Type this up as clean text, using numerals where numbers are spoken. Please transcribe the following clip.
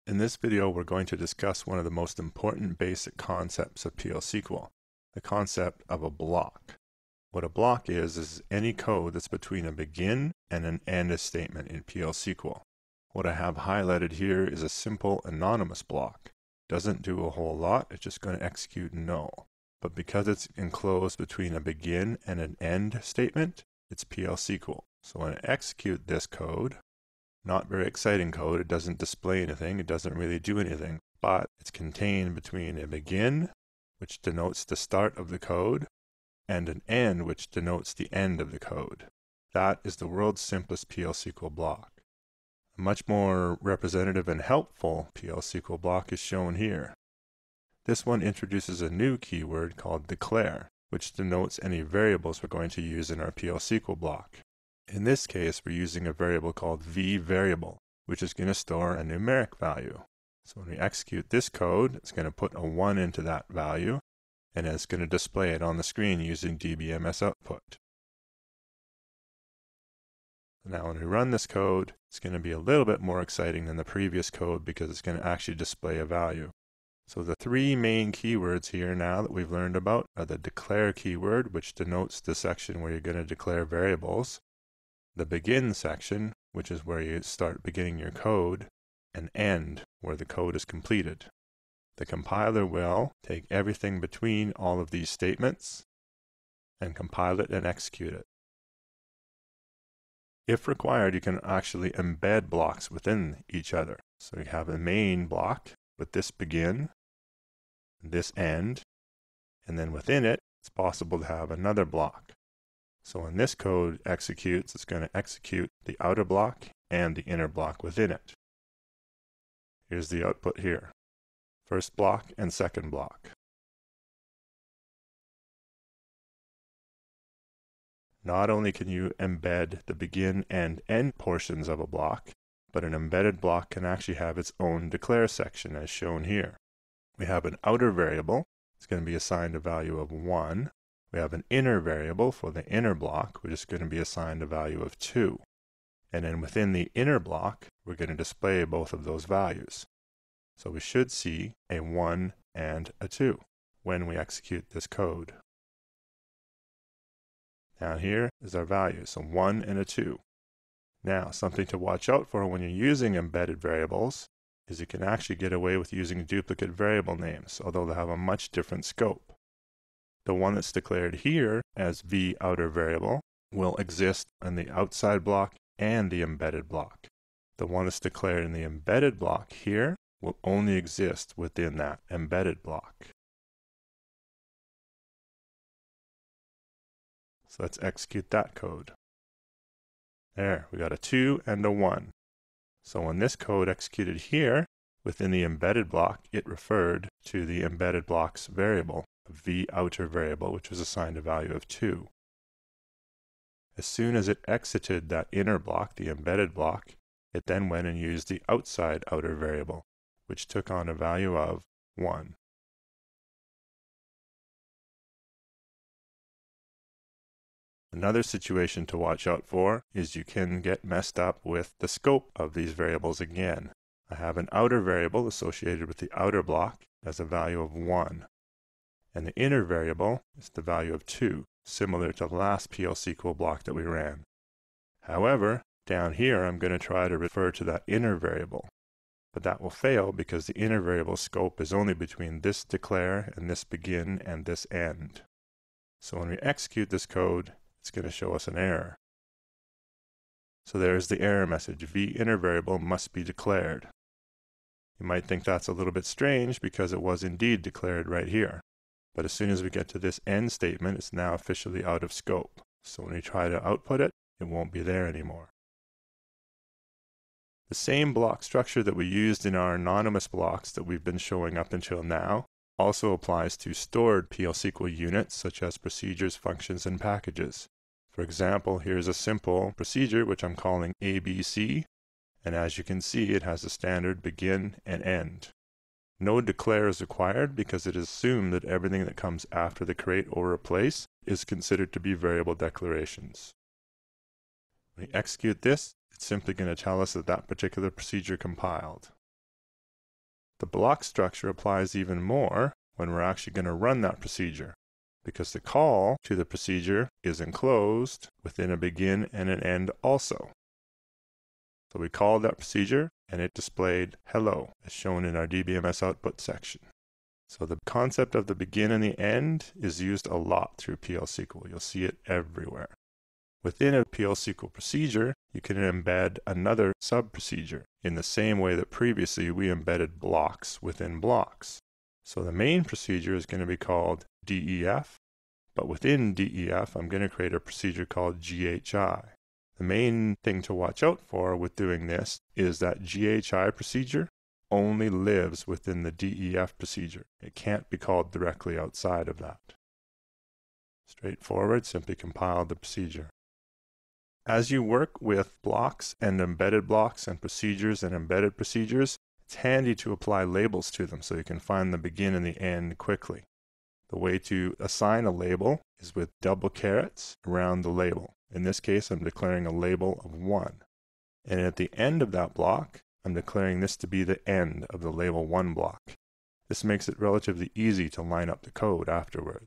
In this video, we're going to discuss one of the most important basic concepts of PL/SQL, the concept of a block. What a block is any code that's between a begin and an end statement in PL/SQL. What I have highlighted here is a simple anonymous block. Doesn't do a whole lot, it's just going to execute null. But because it's enclosed between a begin and an end statement, it's PL/SQL. So when I execute this code, not very exciting code, it doesn't display anything, it doesn't really do anything, but it's contained between a begin, which denotes the start of the code, and an end, which denotes the end of the code. That is the world's simplest PL/SQL block. A much more representative and helpful PL/SQL block is shown here. This one introduces a new keyword called declare, which denotes any variables we're going to use in our PL/SQL block. In this case, we're using a variable called vVariable, which is going to store a numeric value. So when we execute this code, it's going to put a 1 into that value, and it's going to display it on the screen using DBMS output. Now when we run this code, it's going to be a little bit more exciting than the previous code because it's going to actually display a value. So the three main keywords here now that we've learned about are the declare keyword, which denotes the section where you're going to declare variables, the begin section, which is where you start beginning your code, and end, where the code is completed. The compiler will take everything between all of these statements and compile it and execute it. If required, you can actually embed blocks within each other. So you have a main block with this begin, this end, and then within it, it's possible to have another block. So when this code executes, it's going to execute the outer block and the inner block within it. Here's the output here. First block and second block. Not only can you embed the begin and end portions of a block, but an embedded block can actually have its own declare section as shown here. We have an outer variable. It's going to be assigned a value of 1. We have an inner variable for the inner block, which is going to be assigned a value of 2. And then within the inner block, we're going to display both of those values. So we should see a 1 and a 2 when we execute this code. Down here is our value, so 1 and a 2. Now, something to watch out for when you're using embedded variables is you can actually get away with using duplicate variable names, although they have a much different scope. The one that's declared here as vOuterVariable will exist in the outside block and the embedded block. The one that's declared in the embedded block here will only exist within that embedded block. So let's execute that code. There, we got a 2 and a 1. So when this code executed here, within the embedded block, it referred to the embedded block's variable, vOuterVariable, which was assigned a value of 2. As soon as it exited that inner block, the embedded block, it then went and used the outside outer variable, which took on a value of 1. Another situation to watch out for is you can get messed up with the scope of these variables again. I have an outer variable associated with the outer block as a value of 1. And the inner variable is the value of 2, similar to the last PL/SQL block that we ran. However, down here I'm going to try to refer to that inner variable. But that will fail because the inner variable scope is only between this declare and this begin and this end. So when we execute this code, it's going to show us an error. So there's the error message, vInnerVariable must be declared. You might think that's a little bit strange because it was indeed declared right here. But as soon as we get to this end statement, it's now officially out of scope. So when we try to output it, it won't be there anymore. The same block structure that we used in our anonymous blocks that we've been showing up until now also applies to stored PL/SQL units such as procedures, functions, and packages. For example, here's a simple procedure which I'm calling ABC, and as you can see, it has a standard begin and end. No declare is required because it is assumed that everything that comes after the create or replace is considered to be variable declarations. When we execute this, it's simply going to tell us that that particular procedure compiled. The block structure applies even more when we're actually going to run that procedure, because the call to the procedure is enclosed within a begin and an end also. So we called that procedure and it displayed hello as shown in our DBMS output section. So the concept of the begin and the end is used a lot through PL/SQL. You'll see it everywhere. Within a PL/SQL procedure, you can embed another sub-procedure in the same way that previously we embedded blocks within blocks. So the main procedure is going to be called DEF, but within DEF, I'm going to create a procedure called GHI. The main thing to watch out for with doing this is that GHI procedure only lives within the DEF procedure. It can't be called directly outside of that. Straightforward, simply compile the procedure. As you work with blocks and embedded blocks and procedures and embedded procedures, it's handy to apply labels to them so you can find the begin and the end quickly. The way to assign a label is with double carets around the label. In this case, I'm declaring a label of 1. And at the end of that block, I'm declaring this to be the end of the label 1 block. This makes it relatively easy to line up the code afterwards.